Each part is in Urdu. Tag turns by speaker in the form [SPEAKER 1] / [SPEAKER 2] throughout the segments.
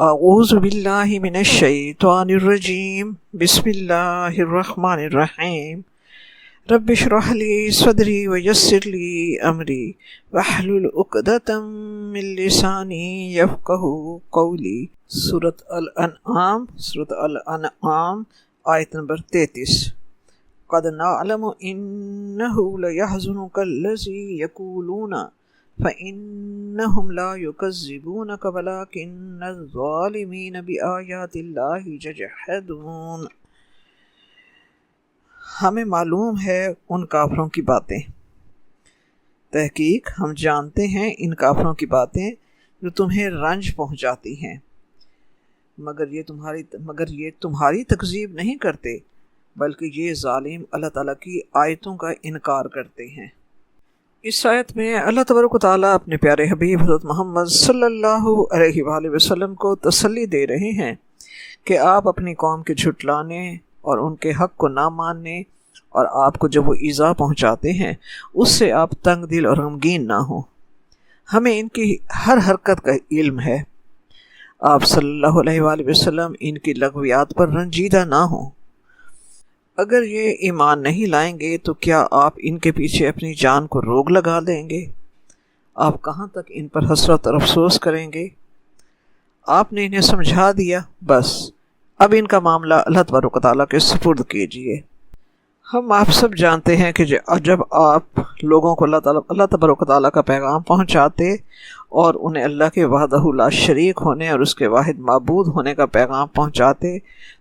[SPEAKER 1] اعوذ باللہ من الشیطان الرجیم بسم اللہ الرحمن الرحیم رب اشرح لی صدری ویسر لی امری واحلل عقدۃ من لسانی یفقہوا قولی۔ سورۃ الانعام آیت نمبر 33۔ قد نعلم انہ لیحزنک الذی یقولون فإنهم لا يكذبونك ولكن الظالمين بآيات الله يجحدون۔ ہمیں معلوم ہے ان کافروں کی باتیں، تحقیق ہم جانتے ہیں ان کافروں کی باتیں جو تمہیں رنج پہنچاتی ہیں، مگر یہ تمہاری تکذیب نہیں کرتے بلکہ یہ ظالم اللہ تعالیٰ کی آیتوں کا انکار کرتے ہیں۔ اس آیت میں اللہ تبارک و تعالیٰ اپنے پیارے حبیب حضرت محمد صلی اللہ علیہ وآلہ وسلم کو تسلی دے رہے ہیں کہ آپ اپنی قوم کے جھٹلانے اور ان کے حق کو نہ ماننے اور آپ کو جب وہ ایذا پہنچاتے ہیں اس سے آپ تنگ دل اور غمگین نہ ہوں۔ ہمیں ان کی ہر حرکت کا علم ہے، آپ صلی اللہ علیہ وآلہ وسلم ان کی لغویات پر رنجیدہ نہ ہوں۔ اگر یہ ایمان نہیں لائیں گے تو کیا آپ ان کے پیچھے اپنی جان کو روک لگا دیں گے؟ آپ کہاں تک ان پر حسرت اور افسوس کریں گے؟ آپ نے انہیں سمجھا دیا، بس اب ان کا معاملہ اللہ تبارک و تعالیٰ کے سپرد کیجیے۔ ہم آپ سب جانتے ہیں کہ جب آپ لوگوں کو اللہ تبارک و تعالیٰ کا پیغام پہنچاتے اور انہیں اللہ کے وحدہ لا شریک ہونے اور اس کے واحد معبود ہونے کا پیغام پہنچاتے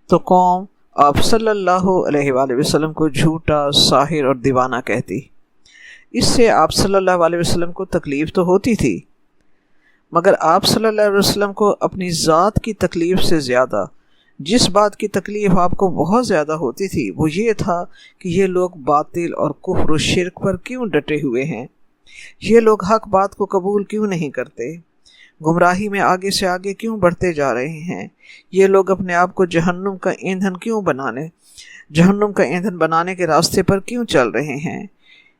[SPEAKER 1] تو قوم آپ صلی اللہ علیہ وآلہ وسلم کو جھوٹا، ساحر اور دیوانہ کہتی۔ اس سے آپ صلی اللہ علیہ وسلم کو تکلیف تو ہوتی تھی، مگر آپ صلی اللہ علیہ وسلم کو اپنی ذات کی تکلیف سے زیادہ جس بات کی تکلیف آپ کو بہت زیادہ ہوتی تھی وہ یہ تھا کہ یہ لوگ باطل اور کفر و شرک پر کیوں ڈٹے ہوئے ہیں، یہ لوگ حق بات کو قبول کیوں نہیں کرتے، گمراہی میں آگے سے آگے کیوں بڑھتے جا رہے ہیں، یہ لوگ اپنے آپ کو جہنم کا ایندھن بنانے کے راستے پر کیوں چل رہے ہیں،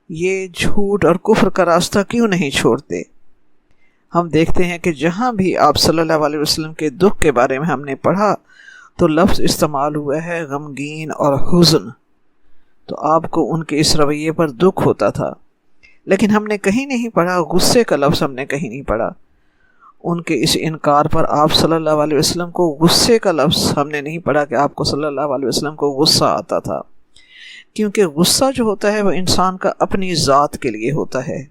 [SPEAKER 1] یہ جھوٹ اور کفر کا راستہ کیوں نہیں چھوڑتے۔ ہم دیکھتے ہیں کہ جہاں بھی آپ صلی اللہ علیہ وسلم کے دکھ کے بارے میں ہم نے پڑھا تو لفظ استعمال ہوا ہے غمگین اور حزن، تو آپ کو ان کے اس رویے پر دکھ ہوتا تھا، لیکن ہم نے کہیں نہیں پڑھا غصے کا لفظ، ہم نے کہیں نہیں پڑھا ان کے اس انکار پر آپ صلی اللہ علیہ وسلم کو غصے کا لفظ ہم نے نہیں پڑھا کہ آپ کو صلی اللہ علیہ وسلم کو غصہ آتا تھا، کیونکہ غصہ جو ہوتا ہے وہ انسان کا اپنی ذات کے لیے ہوتا ہے،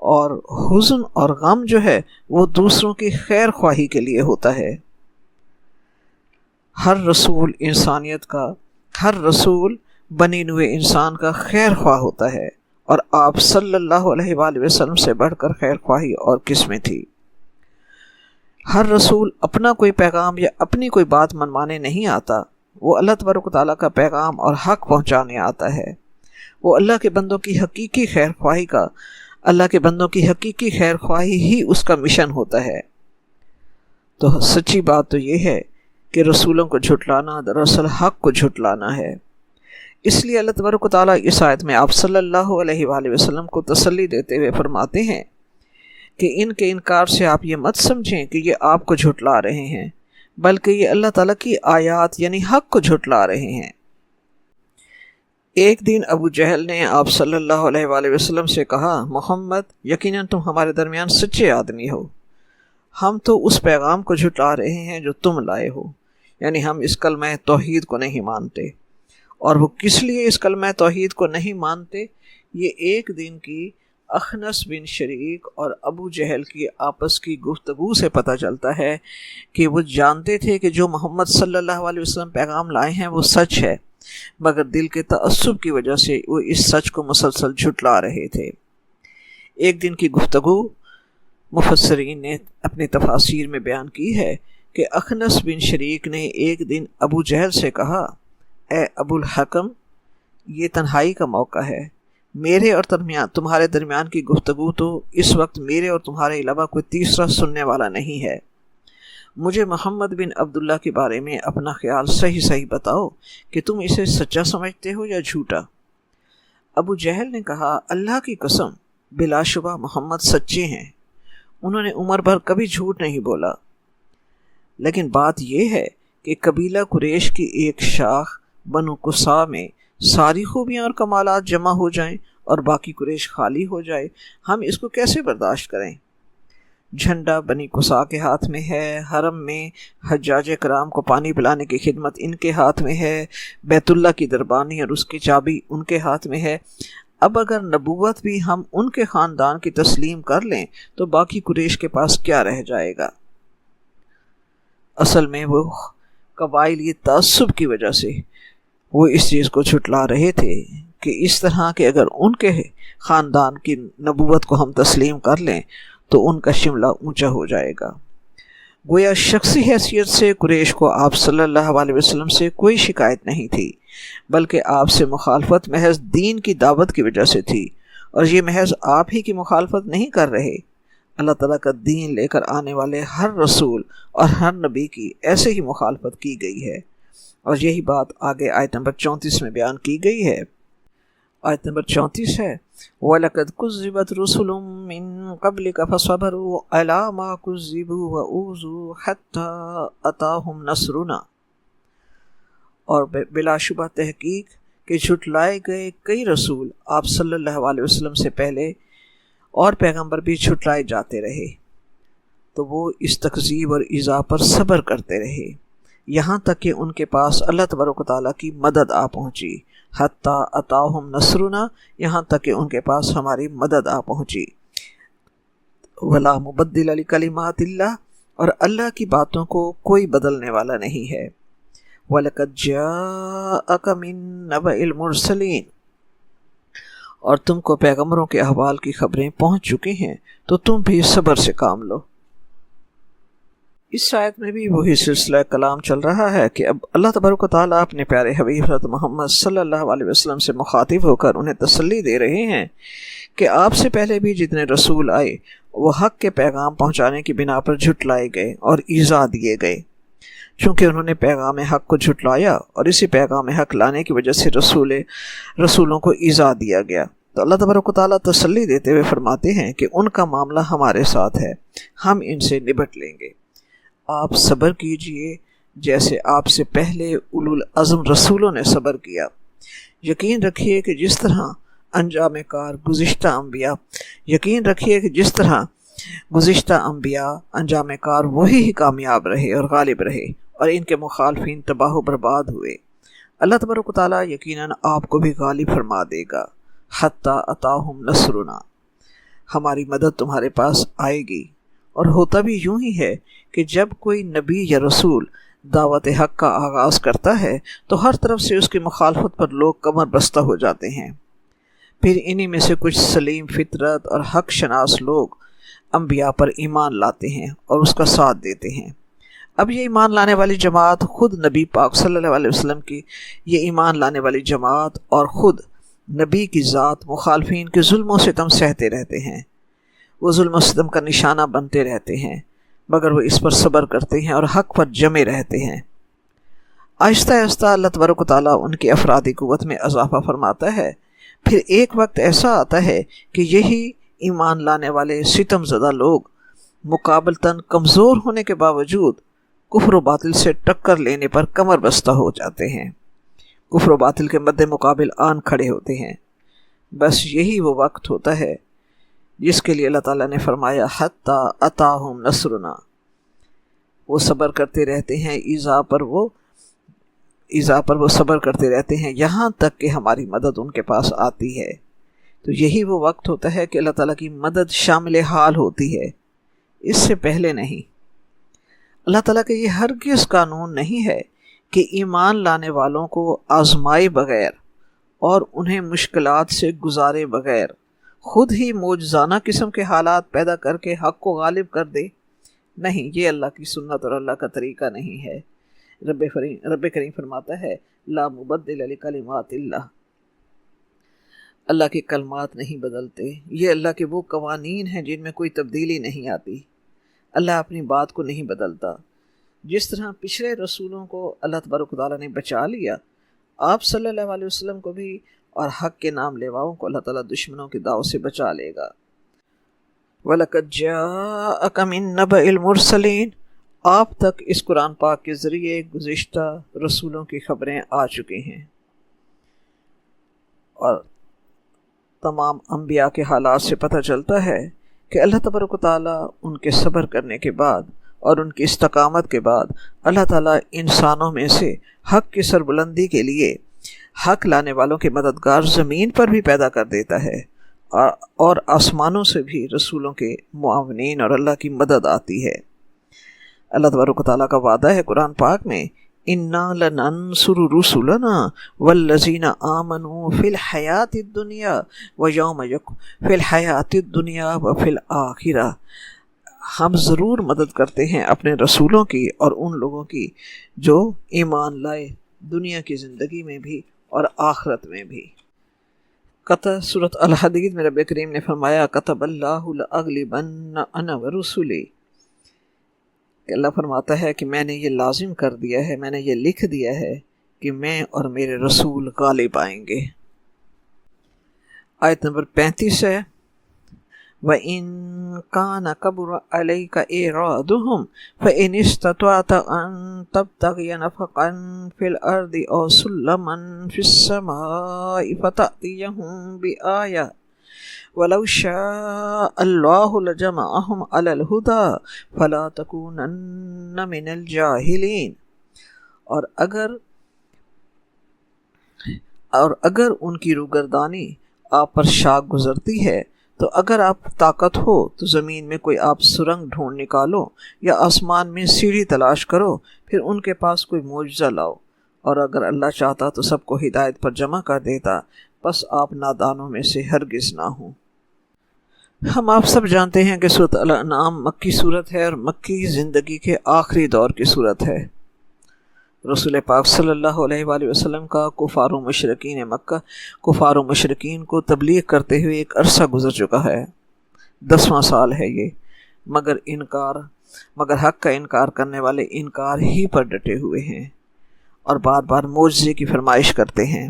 [SPEAKER 1] اور حزن اور غم جو ہے وہ دوسروں کی خیر خواہی کے لیے ہوتا ہے۔ ہر رسول بنی نوع انسان کا خیر خواہ ہوتا ہے، اور آپ صلی اللہ علیہ وآلہ وسلم سے بڑھ کر خیر خواہی اور کس میں تھی۔ ہر رسول اپنا کوئی پیغام یا اپنی کوئی بات منوانے نہیں آتا، وہ اللہ تبارک و تعالیٰ کا پیغام اور حق پہنچانے آتا ہے۔ وہ اللہ کے بندوں کی حقیقی خیر خواہی ہی اس کا مشن ہوتا ہے۔ تو سچی بات تو یہ ہے کہ رسولوں کو جھٹلانا دراصل حق کو جھٹلانا ہے۔ اس لیے اللہ تبارک و تعالیٰ اس آیت میں آپ صلی اللہ علیہ وآلہ وسلم کو تسلی دیتے ہوئے فرماتے ہیں کہ ان کے انکار سے آپ یہ مت سمجھیں کہ یہ آپ کو جھٹلا رہے ہیں، بلکہ یہ اللہ تعالیٰ کی آیات یعنی حق کو جھٹلا رہے ہیں۔ ایک دن ابو جہل نے آپ صلی اللہ علیہ وآلہ وسلم سے کہا، محمد یقیناً تم ہمارے درمیان سچے آدمی ہو، ہم تو اس پیغام کو جھٹلا رہے ہیں جو تم لائے ہو، یعنی ہم اس کلمہ توحید کو نہیں مانتے۔ اور وہ کس لیے اس کلمہ توحید کو نہیں مانتے، یہ ایک دن کی اخنس بن شریک اور ابو جہل کی آپس کی گفتگو سے پتہ چلتا ہے کہ وہ جانتے تھے کہ جو محمد صلی اللہ علیہ وسلم پیغام لائے ہیں وہ سچ ہے، مگر دل کے تعصب کی وجہ سے وہ اس سچ کو مسلسل جھٹلا رہے تھے۔ ایک دن کی گفتگو مفسرین نے اپنی تفاسیر میں بیان کی ہے کہ اخنس بن شریک نے ایک دن ابو جہل سے کہا، اے ابو الحکم، یہ تنہائی کا موقع ہے، میرے اور تمہارے درمیان کی گفتگو تو اس وقت میرے اور تمہارے علاوہ کوئی تیسرا سننے والا نہیں ہے، مجھے محمد بن عبداللہ کے بارے میں اپنا خیال صحیح بتاؤ کہ تم اسے سچا سمجھتے ہو یا جھوٹا۔ ابو جہل نے کہا، اللہ کی قسم، بلا شبہ محمد سچے ہیں، انہوں نے عمر بھر کبھی جھوٹ نہیں بولا۔ لیکن بات یہ ہے کہ قبیلہ قریش کی ایک شاخ بنو قصا میں ساری خوبیاں اور کمالات جمع ہو جائیں اور باقی قریش خالی ہو جائے، ہم اس کو کیسے برداشت کریں؟ جھنڈا بنی قصا کے ہاتھ میں ہے، حرم میں حجاج کرام کو پانی پلانے کی خدمت ان کے ہاتھ میں ہے، بیت اللہ کی دربانی اور اس کی چابی ان کے ہاتھ میں ہے۔ اب اگر نبوت بھی ہم ان کے خاندان کی تسلیم کر لیں تو باقی قریش کے پاس کیا رہ جائے گا؟ اصل میں وہ قبائلی تعصب کی وجہ سے وہ اس چیز کو جھٹلا رہے تھے کہ اس طرح کہ اگر ان کے خاندان کی نبوت کو ہم تسلیم کر لیں تو ان کا شملہ اونچا ہو جائے گا۔ گویا شخصی حیثیت سے قریش کو آپ صلی اللہ علیہ وسلم سے کوئی شکایت نہیں تھی، بلکہ آپ سے مخالفت محض دین کی دعوت کی وجہ سے تھی، اور یہ محض آپ ہی کی مخالفت نہیں کر رہے، اللہ تعالیٰ کا دین لے کر آنے والے ہر رسول اور ہر نبی کی ایسے ہی مخالفت کی گئی ہے، اور یہی بات آگے آیت نمبر 34 میں بیان کی گئی ہے۔ آیت نمبر 34 ہے، وَلَقَدْ كُذِّبَتْ رُسُلٌ مِّن قَبْلِكَ فَصَبَرُوا عَلَىٰ مَا كُذِّبُوا وَأُوذُوا حَتَّىٰ أَتَاهُمْ نَصْرُنَا، اور بلا شبہ تحقیق کہ جھٹلائے گئے کئی رسول آپ صلی اللہ علیہ وسلم سے پہلے اور پیغمبر بھی جھٹلائے جاتے رہے، تو وہ اس تکذیب اور ایذا پر صبر کرتے رہے یہاں تک کہ ان کے پاس اللہ تبارک و تعالیٰ کی مدد آ پہنچی، حتیٰ اتاہم نصرنا، یہاں تک کہ ان کے پاس ہماری مدد آ پہنچی۔ ولا مبدل لکلمات اللہ، اور اللہ کی باتوں کو کوئی بدلنے والا نہیں ہے۔ وَلَقَدْ جَاءَكَ مِن نَبَإِ الْمُرْسَلِينَ، اور تم کو پیغمبروں کے احوال کی خبریں پہنچ چکی ہیں تو تم بھی صبر سے کام لو۔ اس آیت میں بھی وہی سلسلہ کلام چل رہا ہے کہ اب اللہ تبارک و تعالیٰ اپنے پیارے حبیب حضرت محمد صلی اللہ علیہ وسلم سے مخاطب ہو کر انہیں تسلی دے رہے ہیں کہ آپ سے پہلے بھی جتنے رسول آئے وہ حق کے پیغام پہنچانے کی بنا پر جھٹلائے گئے اور ایذا دیے گئے، چونکہ انہوں نے پیغام حق کو جھٹلایا اور اسی پیغام حق لانے کی وجہ سے رسولوں کو ایذا دیا گیا۔ تو اللہ تبارک و تعالیٰ تسلی دیتے ہوئے فرماتے ہیں کہ ان کا معاملہ ہمارے ساتھ ہے، ہم ان سے نبٹ لیں گے، آپ صبر کیجئے جیسے آپ سے پہلے اولو العزم رسولوں نے صبر کیا۔ یقین رکھیے کہ جس طرح انجام کار گزشتہ انبیاء انجام کار وہی ہی کامیاب رہے اور غالب رہے، اور ان کے مخالفین تباہ و برباد ہوئے۔ اللہ تبارک و تعالیٰ یقیناً آپ کو بھی غالب فرما دے گا۔ حتیٰ اتاہم نصرنا، ہماری مدد تمہارے پاس آئے گی۔ اور ہوتا بھی یوں ہی ہے کہ جب کوئی نبی یا رسول دعوت حق کا آغاز کرتا ہے تو ہر طرف سے اس کی مخالفت پر لوگ کمر بستہ ہو جاتے ہیں، پھر انہی میں سے کچھ سلیم فطرت اور حق شناس لوگ انبیاء پر ایمان لاتے ہیں اور اس کا ساتھ دیتے ہیں۔ اب یہ ایمان لانے والی جماعت خود نبی پاک صلی اللہ علیہ وسلم کی یہ ایمان لانے والی جماعت اور خود نبی کی ذات مخالفین کے ظلم و ستم سہتے رہتے ہیں، وہ ظلم و ستم کا نشانہ بنتے رہتے ہیں، مگر وہ اس پر صبر کرتے ہیں اور حق پر جمے رہتے ہیں۔ آہستہ آہستہ اللہ تبارک و تعالیٰ ان کی افرادی قوت میں اضافہ فرماتا ہے، پھر ایک وقت ایسا آتا ہے کہ یہی ایمان لانے والے ستم زدہ لوگ مقابلتاً کمزور ہونے کے باوجود کفر و باطل سے ٹکر لینے پر کمر بستہ ہو جاتے ہیں، کفر و باطل کے مد مقابل آن کھڑے ہوتے ہیں۔ بس یہی وہ وقت ہوتا ہے جس کے لیے اللہ تعالیٰ نے فرمایا حتیٰ اتاہم نصرنا، وہ صبر کرتے رہتے ہیں، ایذا پر وہ صبر کرتے رہتے ہیں یہاں تک کہ ہماری مدد ان کے پاس آتی ہے۔ تو یہی وہ وقت ہوتا ہے کہ اللہ تعالیٰ کی مدد شامل حال ہوتی ہے، اس سے پہلے نہیں۔ اللہ تعالیٰ کا یہ ہرگز قانون نہیں ہے کہ ایمان لانے والوں کو آزمائے بغیر اور انہیں مشکلات سے گزارے بغیر خود ہی معجزانہ قسم کے حالات پیدا کر کے حق کو غالب کر دے۔ نہیں، یہ اللہ کی سنت اور اللہ کا طریقہ نہیں ہے۔ رب کریم فرماتا ہے لا مبدل لکلمات اللہ، اللہ کے کلمات نہیں بدلتے، یہ اللہ کے وہ قوانین ہیں جن میں کوئی تبدیلی نہیں آتی۔ اللہ اپنی بات کو نہیں بدلتا۔ جس طرح پچھلے رسولوں کو اللہ تبارک و تعالیٰ نے بچا لیا، آپ صلی اللہ علیہ وسلم کو بھی اور حق کے نام لیواؤں کو اللہ تعالیٰ دشمنوں کی داؤ سے بچا لے گا۔ وَلَقَدْ جَاءَكَ مِن نَبَإِ الْمُرْسَلِينَ، آپ تک اس قرآن پاک کے ذریعے گزشتہ رسولوں کی خبریں آ چکی ہیں اور تمام انبیاء کے حالات سے پتہ چلتا ہے کہ اللہ تبارک و تعالیٰ ان کے صبر کرنے کے بعد اور ان کی استقامت کے بعد اللہ تعالیٰ انسانوں میں سے حق کی سربلندی کے لیے حق لانے والوں کے مددگار زمین پر بھی پیدا کر دیتا ہے اور آسمانوں سے بھی رسولوں کے معاونین اور اللہ کی مدد آتی ہے۔ اللہ تبارک و تعالیٰ کا وعدہ ہے قرآن پاک میں، اِنَّا لَنَنْصُرُ رُسُلَنَا وَالَّذِينَ آمَنُوا فِي الْحَيَاةِ الدُّنْيَا فِي الْحَيَاةِ الدُّنْيَا وَفِي الْآخِرَةِ، ہم ضرور مدد کرتے ہیں اپنے رسولوں کی اور ان لوگوں کی جو ایمان لائے، دنیا کی زندگی میں بھی اور آخرت میں بھی۔ قطع سورۃ الحدید میں رب کریم نے فرمایا کتب اللہ لأغلبن انا ورسلی، کہ اللہ فرماتا ہے کہ میں نے یہ لازم کر دیا ہے، میں نے یہ لکھ دیا ہے کہ میں اور میرے رسول غالب آئیں گے۔ آیت نمبر 35 ہے، وَإِن كَانَ كَبُرَ عَلَيْكَ إِعْرَاضُهُمْ فَإِنِ اسْتَطَعْتَ أَن تَبْتَغِيَ نَفَقًا فِي الْأَرْضِ أَوْ سُلَّمًا فِي السَّمَاءِ فَتَأْتِيَهُم بِآيَةٍ وَلَوْ شَاءَ اللَّهُ لَجَمَعَهُمْ عَلَى الْهُدَى فَلَا تَكُونَنَّ مِنَ الْجَاهِلِينَ، اور اگر ان کی روگردانی آپ پر شاک گزرتی ہے تو اگر آپ طاقت ہو تو زمین میں کوئی آپ سرنگ ڈھونڈ نکالو یا آسمان میں سیڑھی تلاش کرو، پھر ان کے پاس کوئی معجزہ لاؤ، اور اگر اللہ چاہتا تو سب کو ہدایت پر جمع کر دیتا، پس آپ نادانوں میں سے ہرگز نہ ہوں۔ ہم آپ سب جانتے ہیں کہ سورۃ الانعام مکی صورت ہے اور مکی زندگی کے آخری دور کی صورت ہے۔ رسول پاک صلی اللہ علیہ وآلہ وسلم کا کفار و مشرکین کو تبلیغ کرتے ہوئے ایک عرصہ گزر چکا ہے، 10واں سال ہے یہ، مگر حق کا انکار کرنے والے انکار ہی پر ڈٹے ہوئے ہیں اور بار بار معجزے کی فرمائش کرتے ہیں،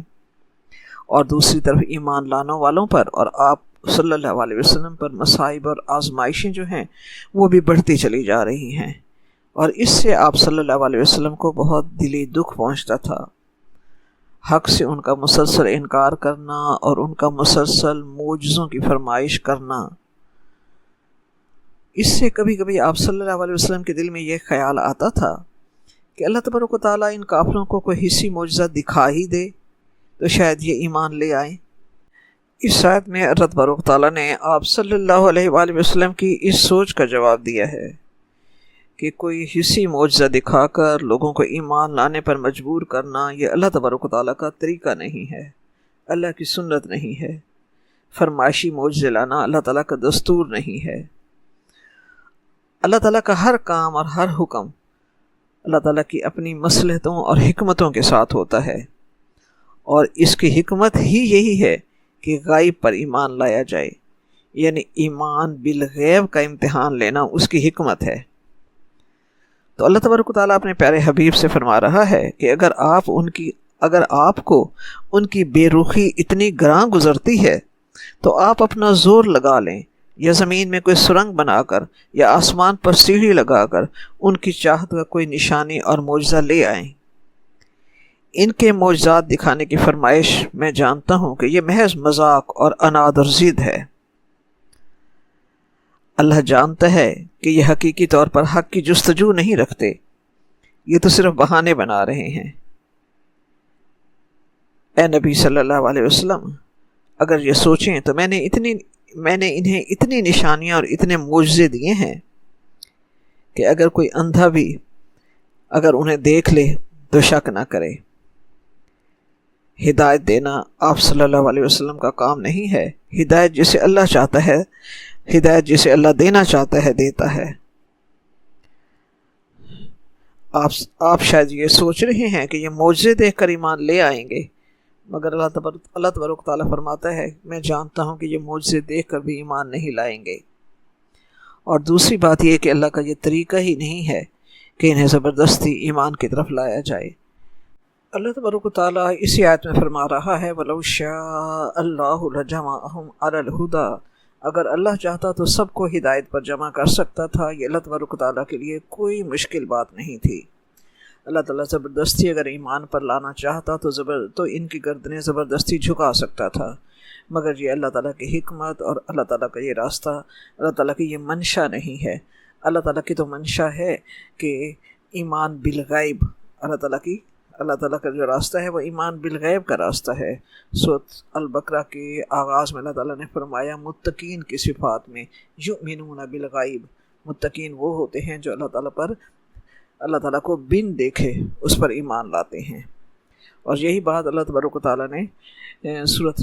[SPEAKER 1] اور دوسری طرف ایمان لانے والوں پر اور آپ صلی اللہ علیہ وسلم پر مصائب اور آزمائشیں جو ہیں وہ بھی بڑھتی چلی جا رہی ہیں، اور اس سے آپ صلی اللہ علیہ وسلم کو بہت دلی دکھ پہنچتا تھا۔ حق سے ان کا مسلسل انکار کرنا اور ان کا مسلسل معجزوں کی فرمائش کرنا، اس سے کبھی کبھی آپ صلی اللہ علیہ وسلم کے دل میں یہ خیال آتا تھا کہ اللہ تبارک و تعالیٰ ان کافروں کو کوئی حصی معجزہ دکھا ہی دے تو شاید یہ ایمان لے آئیں۔ اس آیت میں اللہ تبارک و تعالیٰ نے آپ صلی اللہ علیہ وآلہ وسلم کی اس سوچ کا جواب دیا ہے کہ کوئی حصی معجزہ دکھا کر لوگوں کو ایمان لانے پر مجبور کرنا یہ اللہ تبارک و تعالیٰ کا طریقہ نہیں ہے، اللہ کی سنت نہیں ہے۔ فرمائشی معجزے لانا اللہ تعالیٰ کا دستور نہیں ہے۔ اللہ تعالیٰ کا ہر کام اور ہر حکم اللہ تعالیٰ کی اپنی مصلحتوں اور حکمتوں کے ساتھ ہوتا ہے، اور اس کی حکمت ہی یہی ہے کہ غائب پر ایمان لایا جائے، یعنی ایمان بالغیب کا امتحان لینا اس کی حکمت ہے۔ تو اللہ تبارک و تعالیٰ اپنے پیارے حبیب سے فرما رہا ہے کہ اگر آپ کو ان کی بے رخی اتنی گراں گزرتی ہے تو آپ اپنا زور لگا لیں، یا زمین میں کوئی سرنگ بنا کر یا آسمان پر سیڑھی لگا کر ان کی چاہت کا کوئی نشانی اور معجزہ لے آئیں۔ ان کے معجزات دکھانے کی فرمائش میں جانتا ہوں کہ یہ محض مذاق اور عناد اور ضد ہے۔ اللہ جانتا ہے کہ یہ حقیقی طور پر حق کی جستجو نہیں رکھتے، یہ تو صرف بہانے بنا رہے ہیں۔ اے نبی صلی اللہ علیہ وسلم، اگر یہ سوچیں تو میں نے انہیں اتنی نشانیاں اور اتنے معجزے دیے ہیں کہ اگر کوئی اندھا بھی اگر انہیں دیکھ لے تو شک نہ کرے۔ ہدایت دینا آپ صلی اللہ علیہ وسلم کا کام نہیں ہے، ہدایت جسے اللہ چاہتا ہے، ہدایت جسے اللہ دینا چاہتا ہے دیتا ہے۔ آپ شاید یہ سوچ رہے ہیں کہ یہ معجزے دیکھ کر ایمان لے آئیں گے، مگر اللہ تبارک تعالیٰ فرماتا ہے میں جانتا ہوں کہ یہ معجزے دیکھ کر بھی ایمان نہیں لائیں گے۔ اور دوسری بات یہ کہ اللہ کا یہ طریقہ ہی نہیں ہے کہ انہیں زبردستی ایمان کی طرف لایا جائے۔ اللہ تبارک و تعالیٰ اسی آیت میں فرما رہا ہے وَلَوْ شَاءَ اللَّهُ لَجَمَعَهُمْ عَلَى الْهُدَى، اگر اللہ چاہتا تو سب کو ہدایت پر جمع کر سکتا تھا، یہ اللہ تبارک و تعالیٰ کے لیے کوئی مشکل بات نہیں تھی۔ اللہ تعالیٰ زبردستی اگر ایمان پر لانا چاہتا تو ان کی گردنیں زبردستی جھکا سکتا تھا، مگر یہ اللہ تعالیٰ کی حکمت اور اللہ تعالیٰ کا یہ راستہ، اللہ تعالیٰ کی یہ منشا نہیں ہے۔ اللہ تعالیٰ کی تو منشا ہے کہ ایمان بالغیب، اللہ تعالیٰ کا جو راستہ ہے وہ ایمان بالغیب کا راستہ ہے۔ سورۃ البقرہ کے آغاز میں اللہ تعالیٰ نے فرمایا متقین کی صفات میں، یؤمنون بالغیب، متقین وہ ہوتے ہیں جو اللہ تعالیٰ کو بن دیکھے اس پر ایمان لاتے ہیں۔ اور یہی بات اللہ تبارک و تعالیٰ نے سورۃ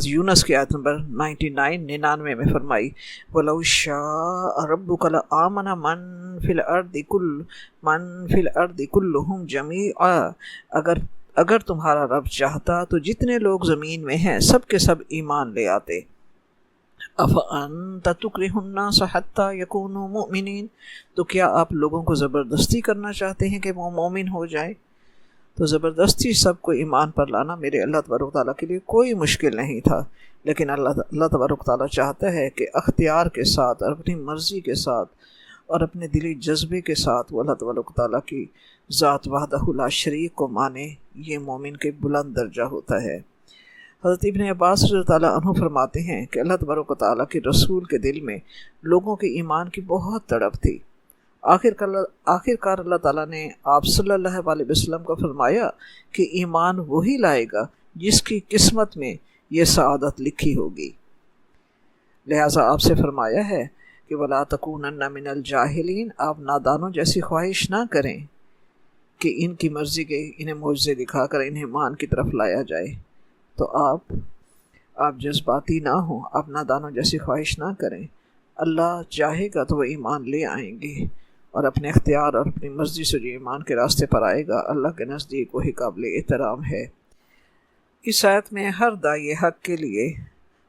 [SPEAKER 1] یونس کی آیت نمبر 99 میں فرمائی، وَلَوْ شَاءَ رَبُّكَ لَآمَنَ مَن فِي الْأَرْضِ كُلُّهُمْ جَمِيعًا، اگر تمہارا رب چاہتا تو جتنے لوگ زمین میں ہیں سب کے سب ایمان لے آتے۔ أَفَأَنْتَ تُكْرِهُ النَّاسَ حَتَّى يَكُونُوا مُؤْمِنِينَ، تو کیا آپ لوگوں کو زبردستی کرنا چاہتے ہیں کہ وہ مومن ہو جائیں؟ تو زبردستی سب کو ایمان پر لانا میرے اللہ تبارک تعالیٰ کے لیے کوئی مشکل نہیں تھا، لیکن اللہ تبارک تعالیٰ چاہتا ہے کہ اختیار کے ساتھ اور اپنی مرضی کے ساتھ اور اپنے دلی جذبے کے ساتھ وہ اللہ تبارک تعالیٰ کی ذات وحدہ لا شریک کو مانے، یہ مومن کے بلند درجہ ہوتا ہے۔ حضرت ابن عباس رضی اللہ عنہ فرماتے ہیں کہ اللہ تبارک و تعالیٰ کے رسول کے دل میں لوگوں کے ایمان کی بہت تڑپ تھی۔ آخرکار اللہ تعالیٰ نے آپ صلی اللہ علیہ وسلم کو فرمایا کہ ایمان وہی لائے گا جس کی قسمت میں یہ سعادت لکھی ہوگی۔ لہٰذا آپ سے فرمایا ہے کہ وَلَا تَكُونَنَّ مِنَ الْجَاهِلِينَ، آپ نادانوں جیسی خواہش نہ کریں کہ ان کی مرضی کے انہیں معجزے دکھا کر انہیں ایمان کی طرف لایا جائے، تو آپ جذباتی نہ ہوں، آپ نادانوں جیسی خواہش نہ کریں۔ اللہ چاہے گا تو وہ ایمان لے آئیں گے، اور اپنے اختیار اور اپنی مرضی سے جو ایمان کے راستے پر آئے گا اللہ کے نزدیک وہی قابل احترام ہے۔ اس آیت میں ہر داعی حق کے لیے،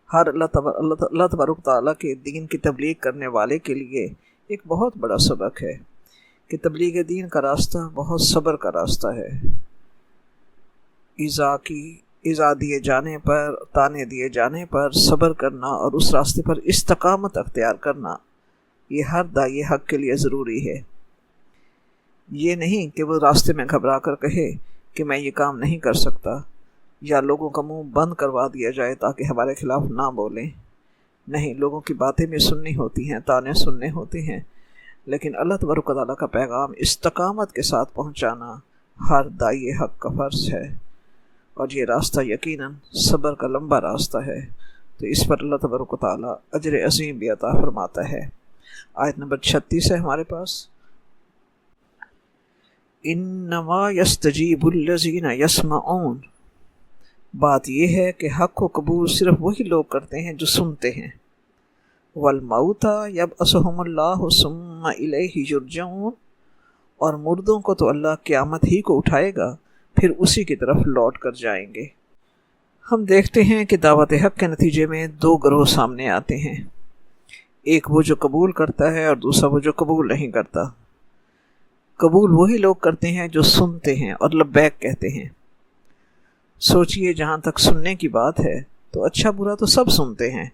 [SPEAKER 1] ہر اللہ تبارک تعالیٰ کے دین کی تبلیغ کرنے والے کے لیے ایک بہت بڑا سبق ہے کہ تبلیغ دین کا راستہ بہت صبر کا راستہ ہے۔ ایذا دیے جانے پر، تانے دیے جانے پر صبر کرنا اور اس راستے پر استقامت اختیار کرنا، یہ ہر داعی حق کے لیے ضروری ہے۔ یہ نہیں کہ وہ راستے میں گھبرا کر کہے کہ میں یہ کام نہیں کر سکتا، یا لوگوں کا منہ بند کروا دیا جائے تاکہ ہمارے خلاف نہ بولیں۔ نہیں، لوگوں کی باتیں بھی سننی ہوتی ہیں، تانے سننے ہوتے ہیں، لیکن اللہ تبارک و تعالیٰ کا پیغام استقامت کے ساتھ پہنچانا ہر داعی حق کا فرض ہے، اور یہ راستہ یقیناً صبر کا لمبا راستہ ہے، تو اس پر اللہ تبارک و تعالیٰ اجر عظیم بھی عطا فرماتا ہے۔ آیت نمبر 36 ہے ہمارے پاس، انما یستجیب الذین یسمعون، بات یہ ہے کہ حق کو قبول صرف وہی لوگ کرتے ہیں جو سنتے ہیں، والموتى یبعثہم اللہ ثم الیہ یرجعون، اور مردوں کو تو اللہ قیامت ہی کو اٹھائے گا، پھر اسی کی طرف لوٹ کر جائیں گے۔ ہم دیکھتے ہیں کہ دعوت حق کے نتیجے میں دو گروہ سامنے آتے ہیں، ایک وہ جو قبول کرتا ہے اور دوسرا وہ جو قبول نہیں کرتا۔ قبول وہی لوگ کرتے ہیں جو سنتے ہیں اور لبیک کہتے ہیں۔ سوچئے، جہاں تک سننے کی بات ہے تو اچھا برا تو سب سنتے ہیں،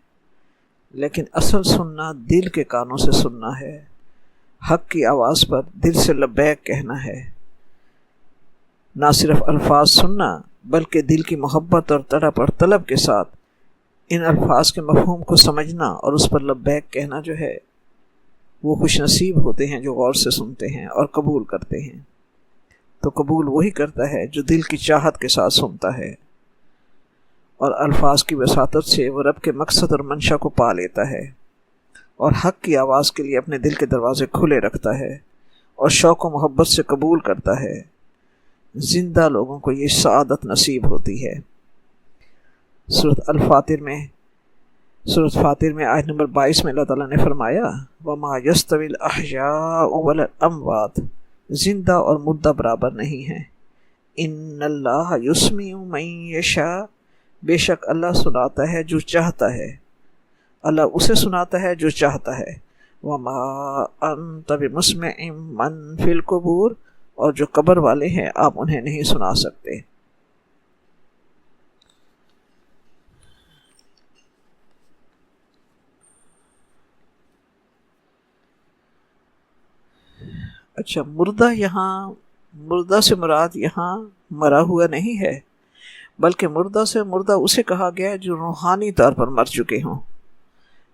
[SPEAKER 1] لیکن اصل سننا دل کے کانوں سے سننا ہے، حق کی آواز پر دل سے لبیک کہنا ہے، نہ صرف الفاظ سننا بلکہ دل کی محبت اور تڑپ اور طلب کے ساتھ ان الفاظ کے مفہوم کو سمجھنا اور اس پر لبیک کہنا جو ہے، وہ خوش نصیب ہوتے ہیں جو غور سے سنتے ہیں اور قبول کرتے ہیں۔ تو قبول وہی کرتا ہے جو دل کی چاہت کے ساتھ سنتا ہے، اور الفاظ کی وساطت سے وہ رب کے مقصد اور منشا کو پا لیتا ہے، اور حق کی آواز کے لیے اپنے دل کے دروازے کھلے رکھتا ہے اور شوق و محبت سے قبول کرتا ہے۔ زندہ لوگوں کو یہ سعادت نصیب ہوتی ہے۔ سورۃ فاطر میں آیت نمبر 22 میں اللہ تعالیٰ نے فرمایا، وَمَا يَسْتَوِي الْأَحْيَاءُ وَلَا الْأَمْوَاتُ، زندہ اور مردہ برابر نہیں ہیں۔ إِنَّ اللَّهَ يُسْمِعُ مَن يَشَاءُ، بے شک اللہ سناتا ہے جو چاہتا ہے، اللہ اسے سناتا ہے جو چاہتا ہے۔ وَمَا أَنْتَ بِمُسْمِعٍ مَّن فِي الْقُبُورِ، اور جو قبر والے ہیں آپ انہیں نہیں سنا سکتے۔ اچھا، مردہ سے مراد یہاں مرا ہوا نہیں ہے، بلکہ مردہ سے مردہ اسے کہا گیا جو روحانی طور پر مر چکے ہوں،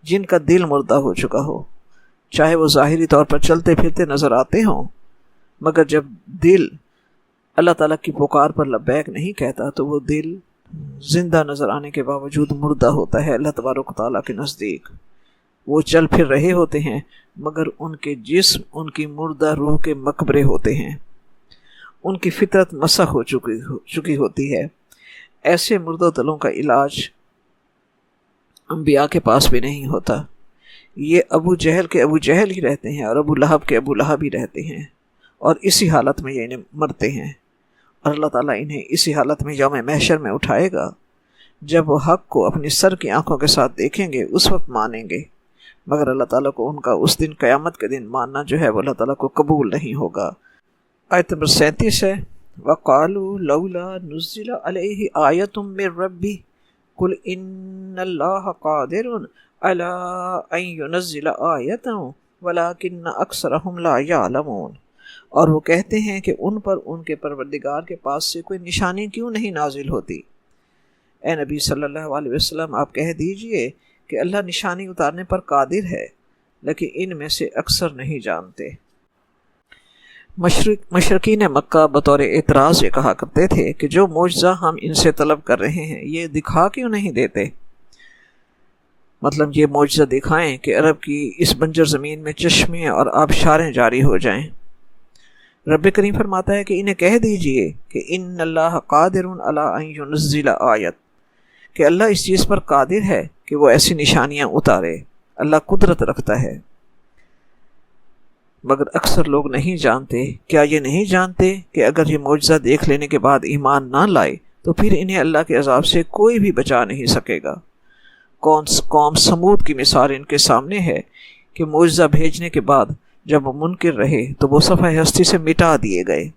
[SPEAKER 1] جن کا دل مردہ ہو چکا ہو، چاہے وہ ظاہری طور پر چلتے پھرتے نظر آتے ہوں، مگر جب دل اللہ تعالیٰ کی پکار پر لبیک نہیں کہتا تو وہ دل زندہ نظر آنے کے باوجود مردہ ہوتا ہے اللہ تبارک و تعالیٰ کے نزدیک۔ وہ چل پھر رہے ہوتے ہیں مگر ان کے جسم ان کی مردہ روح کے مقبرے ہوتے ہیں، ان کی فطرت مسخ ہو چکی ہوتی ہے۔ ایسے مردہ دلوں کا علاج انبیاء کے پاس بھی نہیں ہوتا، یہ ابو جہل کے ابو جہل ہی رہتے ہیں اور ابو لہب کے ابو لہب ہی رہتے ہیں، اور اسی حالت میں یہ انہیں مرتے ہیں، اور اللہ تعالیٰ انہیں اسی حالت میں یوم محشر میں اٹھائے گا، جب وہ حق کو اپنی سر کی آنکھوں کے ساتھ دیکھیں گے اس وقت مانیں گے، مگر اللہ تعالیٰ کو ان کا اس دن قیامت کے دن ماننا جو ہے وہ اللہ تعالیٰ کو قبول نہیں ہوگا۔ آیت نمبر 37 ہے، وَقَالُوا لَوْلَا نُزِّلَ عَلَيْهِ آيَةٌ مِّن رَّبِّهِ قُلْ إِنَّ اللَّهَ قَادِرٌ عَلَىٰ أَن يُنَزِّلَ آيَةً وَلَٰكِنَّ أَكْثَرَهُمْ لَا يَعْلَمُونَ۔ اور وہ کہتے ہیں کہ ان پر ان کے پروردگار کے پاس سے کوئی نشانی کیوں نہیں نازل ہوتی۔ اے نبی صلی اللہ علیہ وسلم، آپ کہہ دیجئے کہ اللہ نشانی اتارنے پر قادر ہے، لیکن ان میں سے اکثر نہیں جانتے۔ مشرکین مکہ بطور اعتراض یہ کہا کرتے تھے کہ جو معجزہ ہم ان سے طلب کر رہے ہیں یہ دکھا کیوں نہیں دیتے؟ مطلب یہ معجزہ دکھائیں کہ عرب کی اس بنجر زمین میں چشمے اور آبشاریں جاری ہو جائیں۔ رب کریم فرماتا ہے کہ انہیں کہہ دیجئے کہ ان اللہ قادر علی ان ینزل آیت، کہ اللہ اس چیز پر قادر ہے کہ وہ ایسی نشانیاں اتارے، اللہ قدرت رکھتا ہے، مگر اکثر لوگ نہیں جانتے۔ کیا یہ نہیں جانتے کہ اگر یہ معجزہ دیکھ لینے کے بعد ایمان نہ لائے تو پھر انہیں اللہ کے عذاب سے کوئی بھی بچا نہیں سکے گا؟ قوم سمود کی مثال ان کے سامنے ہے کہ معجزہ بھیجنے کے بعد جب وہ منکر رہے تو وہ صفحہ ہستی سے مٹا دیے گئے۔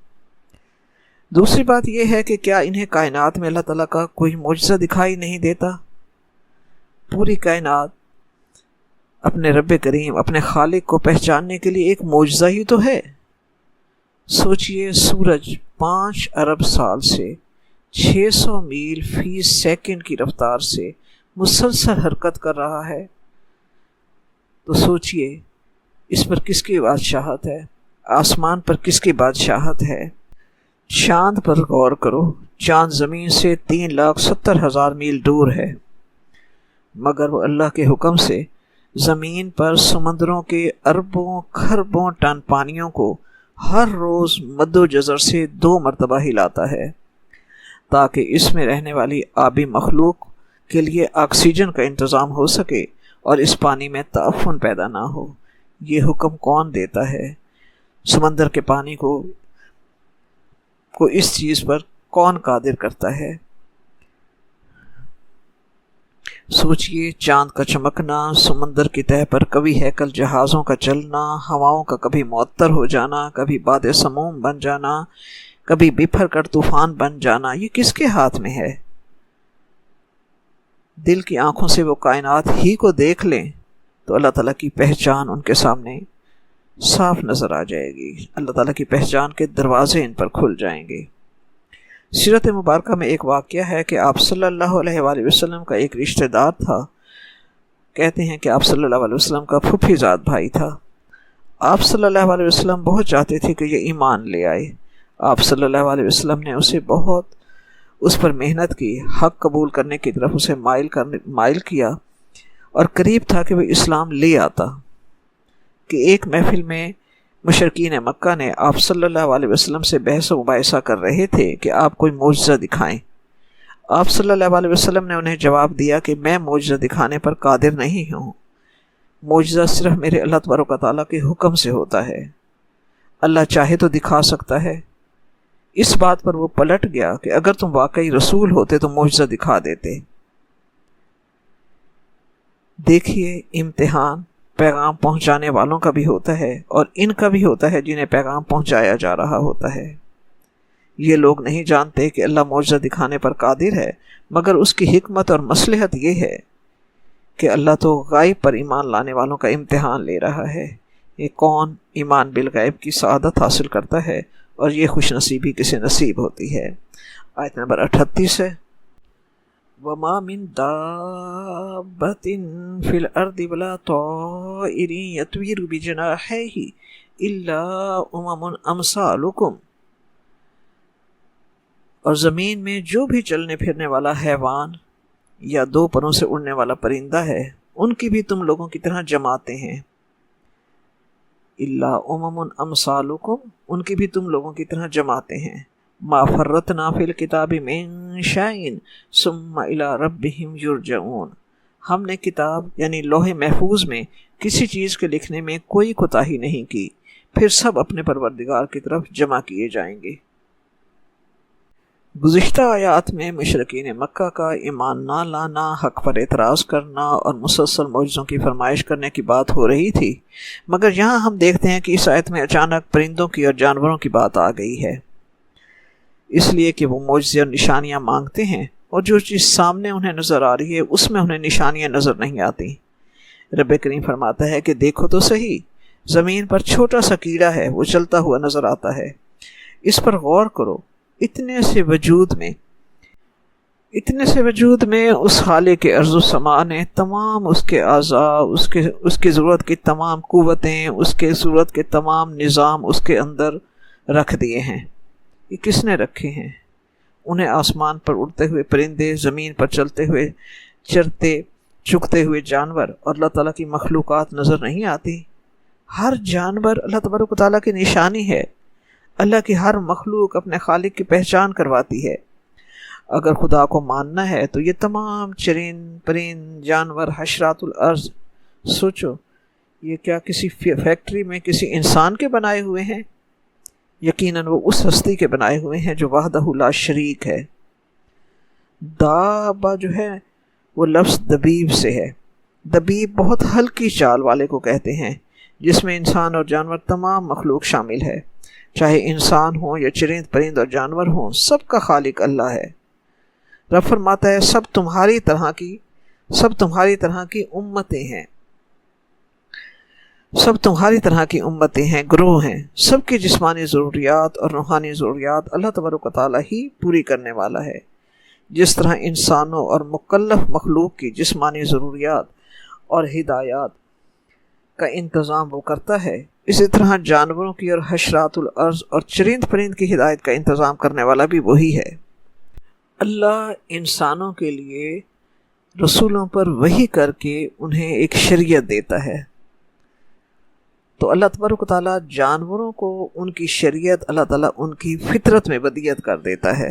[SPEAKER 1] دوسری بات یہ ہے کہ کیا انہیں کائنات میں اللہ تعالیٰ کا کوئی معجزہ دکھائی نہیں دیتا؟ پوری کائنات اپنے رب کریم، اپنے خالق کو پہچاننے کے لیے ایک معجزہ ہی تو ہے۔ سوچئے، سورج 5 ارب سال سے 600 میل فی سیکنڈ کی رفتار سے مسلسل حرکت کر رہا ہے، تو سوچئے اس پر کس کی بادشاہت ہے، آسمان پر کس کی بادشاہت ہے۔ چاند پر غور کرو، چاند زمین سے 3,70,000 میل دور ہے، مگر وہ اللہ کے حکم سے زمین پر سمندروں کے اربوں کھربوں ٹن پانیوں کو ہر روز مد و جزر سے 2 مرتبہ ہلاتا ہے، تاکہ اس میں رہنے والی آبی مخلوق کے لیے آکسیجن کا انتظام ہو سکے اور اس پانی میں تعفن پیدا نہ ہو۔ یہ حکم کون دیتا ہے؟ سمندر کے پانی کو اس چیز پر کون قادر کرتا ہے؟ سوچئے، چاند کا چمکنا، سمندر کی تہہ پر کبھی ہیکل جہازوں کا چلنا، ہواؤں کا کبھی معطر ہو جانا، کبھی باد سموم بن جانا، کبھی بپھر کر طوفان بن جانا، یہ کس کے ہاتھ میں ہے؟ دل کی آنکھوں سے وہ کائنات ہی کو دیکھ لیں تو اللہ تعالیٰ کی پہچان ان کے سامنے صاف نظر آ جائے گی، اللہ تعالیٰ کی پہچان کے دروازے ان پر کھل جائیں گے۔ سیرت مبارکہ میں ایک واقعہ ہے کہ آپ صلی اللہ علیہ وآلہ وسلم کا ایک رشتہ دار تھا، کہتے ہیں کہ آپ صلی اللہ علیہ وسلم کا پھوپھی زاد بھائی تھا۔ آپ صلی اللہ علیہ وسلم بہت چاہتے تھے کہ یہ ایمان لے آئے۔ آپ صلی اللہ علیہ وسلم نے اسے بہت اس پر محنت کی، حق قبول کرنے کی طرف اسے مائل کیا، اور قریب تھا کہ وہ اسلام لے آتا کہ ایک محفل میں مشرکین مکہ نے آپ صلی اللہ علیہ وسلم سے بحث و مباحثہ کر رہے تھے کہ آپ کوئی معجزہ دکھائیں۔ آپ صلی اللہ علیہ وسلم نے انہیں جواب دیا کہ میں معجزہ دکھانے پر قادر نہیں ہوں، معجزہ صرف میرے اللہ تبارک و تعالیٰ کے حکم سے ہوتا ہے، اللہ چاہے تو دکھا سکتا ہے۔ اس بات پر وہ پلٹ گیا کہ اگر تم واقعی رسول ہوتے تو معجزہ دکھا دیتے۔ دیکھیے، امتحان پیغام پہنچانے والوں کا بھی ہوتا ہے اور ان کا بھی ہوتا ہے جنہیں پیغام پہنچایا جا رہا ہوتا ہے۔ یہ لوگ نہیں جانتے کہ اللہ معجزہ دکھانے پر قادر ہے، مگر اس کی حکمت اور مصلحت یہ ہے کہ اللہ تو غائب پر ایمان لانے والوں کا امتحان لے رہا ہے، یہ کون ایمان بالغیب کی سعادت حاصل کرتا ہے اور یہ خوش نصیبی کسے نصیب ہوتی ہے۔ آیت نمبر 38 ہے، وَمَا مِن دَابَّةٍ فِي الْأَرْضِ وَلَا طَائِرٍ يَطِيرُ بِجَنَاحَيْهِ إِلَّا أُمَمٌ أَمْثَالُكُمْ، اور زمین میں جو بھی چلنے پھرنے والا حیوان یا دو پروں سے اڑنے والا پرندہ ہے ان کی بھی تم لوگوں کی طرح جماعتیں ہیں۔ الا امم امثالکم، ان کی بھی تم لوگوں کی طرح جماعتیں ہیں۔ ما فرطنا فی الکتاب من شیء ثم الی ربہم یرجعون، ہم نے کتاب یعنی لوح محفوظ میں کسی چیز کے لکھنے میں کوئی کوتاہی نہیں کی، پھر سب اپنے پروردگار کی طرف جمع کیے جائیں گے۔ گزشتہ آیات میں مشرکین مکہ کا ایمان نہ لانا، حق پر اعتراض کرنا اور مسلسل معجزوں کی فرمائش کرنے کی بات ہو رہی تھی، مگر یہاں ہم دیکھتے ہیں کہ اس آیت میں اچانک پرندوں کی اور جانوروں کی بات آ گئی ہے، اس لیے کہ وہ معجزے اور نشانیاں مانگتے ہیں، اور جو چیز سامنے انہیں نظر آ رہی ہے اس میں انہیں نشانیاں نظر نہیں آتی۔ رب کریم فرماتا ہے کہ دیکھو تو صحیح، زمین پر چھوٹا سا کیڑا ہے، وہ چلتا ہوا نظر آتا ہے، اس پر غور کرو، اتنے سے وجود میں اس خالق کے ارض و سما نے تمام اس کے اعضاء، اس کی ضرورت کی تمام قوتیں، اس کے ضرورت کے تمام نظام اس کے اندر رکھ دیے ہیں۔ یہ کس نے رکھے ہیں؟ انہیں آسمان پر اڑتے ہوئے پرندے، زمین پر چلتے ہوئے چرتے چگتے ہوئے جانور اور اللہ تعالیٰ کی مخلوقات نظر نہیں آتی؟ ہر جانور اللہ تبارک و تعالیٰ کی نشانی ہے، اللہ کی ہر مخلوق اپنے خالق کی پہچان کرواتی ہے۔ اگر خدا کو ماننا ہے تو یہ تمام چرند پرند جانور حشرات الارض، سوچو یہ کیا کسی فیکٹری میں کسی انسان کے بنائے ہوئے ہیں؟ یقیناً وہ اس ہستی کے بنائے ہوئے ہیں جو وحدہ لا شریک ہے۔ دابہ جو ہے وہ لفظ دبیب سے ہے۔ دبیب بہت ہلکی چال والے کو کہتے ہیں، جس میں انسان اور جانور تمام مخلوق شامل ہے، چاہے انسان ہوں یا چرند پرند اور جانور ہوں، سب کا خالق اللہ ہے۔ رب فرماتا ہے سب تمہاری طرح کی امتیں ہیں، سب تمہاری طرح کی امتیں ہیں، گروہ ہیں، سب کی جسمانی ضروریات اور روحانی ضروریات اللہ تبارک و تعالیٰ ہی پوری کرنے والا ہے۔ جس طرح انسانوں اور مکلف مخلوق کی جسمانی ضروریات اور ہدایات کا انتظام وہ کرتا ہے، اسی طرح جانوروں کی اور حشرات الارض اور چرند پرند کی ہدایت کا انتظام کرنے والا بھی وہی ہے۔ اللہ انسانوں کے لیے رسولوں پر وحی کر کے انہیں ایک شریعت دیتا ہے، تو اللہ تبارک و تعالیٰ جانوروں کو ان کی شریعت اللہ تعالیٰ ان کی فطرت میں ودیت کر دیتا ہے۔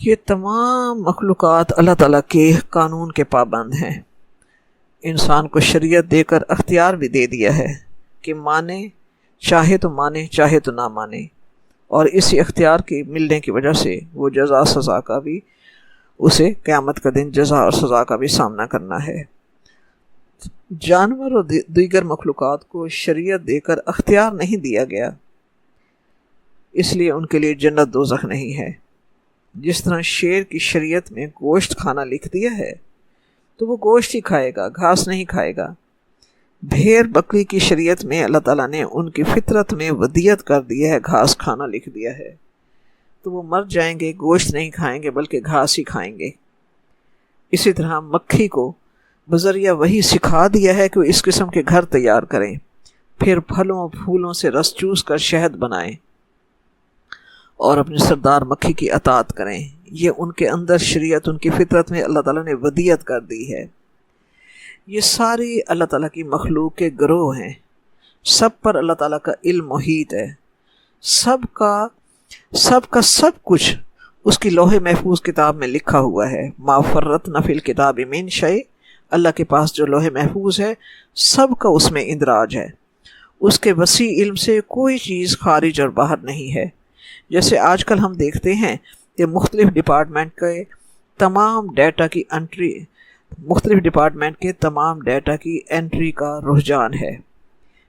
[SPEAKER 1] یہ تمام مخلوقات اللہ تعالیٰ کے قانون کے پابند ہیں۔ انسان کو شریعت دے کر اختیار بھی دے دیا ہے کہ مانے چاہے تو نہ مانے، اور اسی اختیار کے ملنے کی وجہ سے وہ جزا سزا کا بھی اسے قیامت کا دن جزا اور سزا کا بھی سامنا کرنا ہے۔ جانور اور دیگر مخلوقات کو شریعت دے کر اختیار نہیں دیا گیا، اس لیے ان کے لیے جنت دوزخ نہیں ہے۔ جس طرح شیر کی شریعت میں گوشت کھانا لکھ دیا ہے تو وہ گوشت ہی کھائے گا، گھاس نہیں کھائے گا۔ بھیڑ بکری کی شریعت میں اللہ تعالیٰ نے ان کی فطرت میں ودیت کر دیا ہے، گھاس کھانا لکھ دیا ہے، تو وہ مر جائیں گے، گوشت نہیں کھائیں گے بلکہ گھاس ہی کھائیں گے۔ اسی طرح مکھی کو بذریعہ وہی سکھا دیا ہے کہ وہ اس قسم کے گھر تیار کریں، پھر پھلوں پھولوں سے رس چوس کر شہد بنائیں اور اپنے سردار مکھی کی اطاعت کریں۔ یہ ان کے اندر شریعت، ان کی فطرت میں اللہ تعالیٰ نے ودیت کر دی ہے۔ یہ ساری اللہ تعالیٰ کی مخلوق کے گروہ ہیں، سب پر اللہ تعالیٰ کا علم محیط ہے، سب کا سب کچھ اس کی لوح محفوظ کتاب میں لکھا ہوا ہے۔ ما فرطنا فی الکتاب من شیء، اللہ کے پاس جو لوح محفوظ ہے سب کا اس میں اندراج ہے، اس کے وسیع علم سے کوئی چیز خارج اور باہر نہیں ہے۔ جیسے آج کل ہم دیکھتے ہیں کہ مختلف ڈپارٹمنٹ کے تمام ڈیٹا کی انٹری کا رجحان ہے،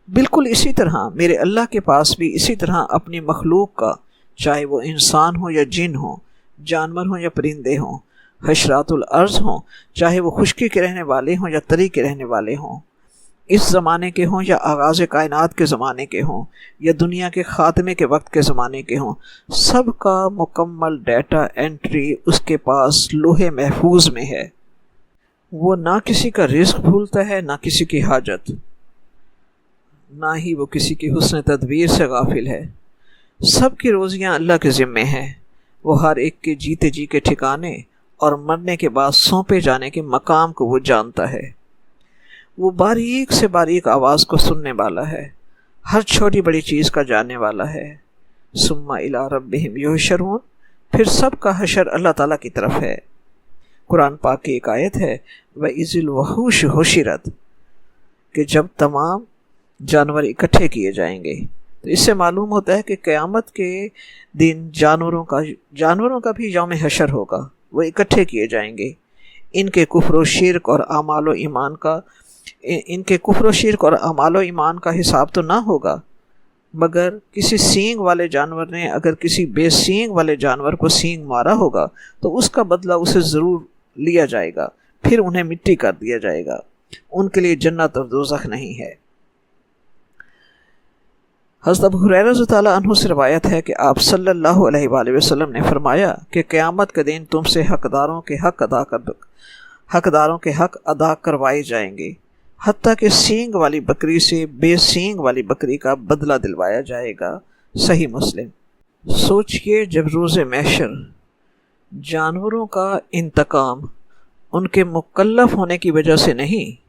[SPEAKER 1] بالکل اسی طرح میرے اللہ کے پاس بھی اسی طرح اپنی مخلوق کا، چاہے وہ انسان ہو یا جن ہو، جانور ہوں یا پرندے ہوں، حشرات الارض ہوں، چاہے وہ خشکی کے رہنے والے ہوں یا تری کے رہنے والے ہوں، اس زمانے کے ہوں یا آغاز کائنات کے زمانے کے ہوں یا دنیا کے خاتمے کے وقت کے زمانے کے ہوں، سب کا مکمل ڈیٹا انٹری اس کے پاس لوح محفوظ میں ہے۔ وہ نہ کسی کا رزق بھولتا ہے، نہ کسی کی حاجت، نہ ہی وہ کسی کی حسن تدبیر سے غافل ہے۔ سب کی روزیاں اللہ کے ذمے ہیں۔ وہ ہر ایک کے جیتے جی کے ٹھکانے اور مرنے کے بعد سونپے جانے کے مقام کو وہ جانتا ہے۔ وہ باریک سے باریک آواز کو سننے والا ہے، ہر چھوٹی بڑی چیز کا جاننے والا ہے۔ ثم الی ربہم یحشرون، پھر سب کا حشر اللہ تعالیٰ کی طرف ہے۔ قرآن پاک کی ایک آیت ہے وَإِذِ الْوَحُوشُ حُشِرَتْ، کہ جب تمام جانور اکٹھے کیے جائیں گے۔ تو اس سے معلوم ہوتا ہے کہ قیامت کے دن جانوروں کا بھی یوم حشر ہوگا، وہ اکٹھے کیے جائیں گے۔ ان کے کفر و شرک اور اعمال و ایمان کا حساب تو نہ ہوگا، مگر کسی سینگ والے جانور نے اگر کسی بے سینگ والے جانور کو سینگ مارا ہوگا تو اس کا بدلہ اسے ضرور لیا جائے گا، پھر انہیں مٹی کر دیا جائے گا۔ ان کے لیے جنت اور دوزخ نہیں ہے۔ حضرت ابو ہریرہ رضی اللہ عنہ سے روایت ہے کہ آپ صلی اللہ علیہ وآلہ وسلم نے فرمایا کہ قیامت کے دن تم سے حقداروں کے حق ادا کروائے جائیں گے، حتیٰ کہ سینگ والی بکری سے بے سینگ والی بکری کا بدلہ دلوایا جائے گا۔ صحیح مسلم۔ سوچئے جب روز محشر جانوروں کا انتقام ان کے مکلف ہونے کی وجہ سے نہیں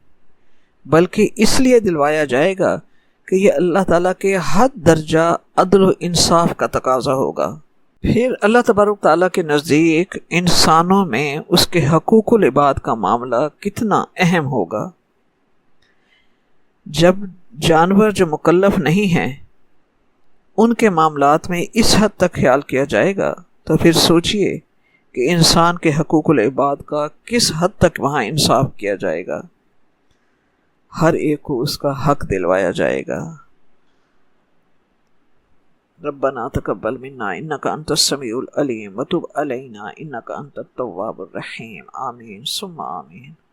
[SPEAKER 1] بلکہ اس لیے دلوایا جائے گا کہ یہ اللہ تعالیٰ کے حد درجہ عدل و انصاف کا تقاضا ہوگا۔ پھر اللہ تبارک تعالیٰ کے نزدیک انسانوں میں اس کے حقوق العباد کا معاملہ کتنا اہم ہوگا۔ جب جانور جو مکلف نہیں ہیں ان کے معاملات میں اس حد تک خیال کیا جائے گا تو پھر سوچئے کہ انسان کے حقوق العباد کا کس حد تک وہاں انصاف کیا جائے گا۔ ہر ایک کو اس کا حق دلوایا جائے گا۔ ربنا تقبل منا انک انت السمیع العلیم وتب علینا انک انت التواب الرحیم، آمین ثم آمین۔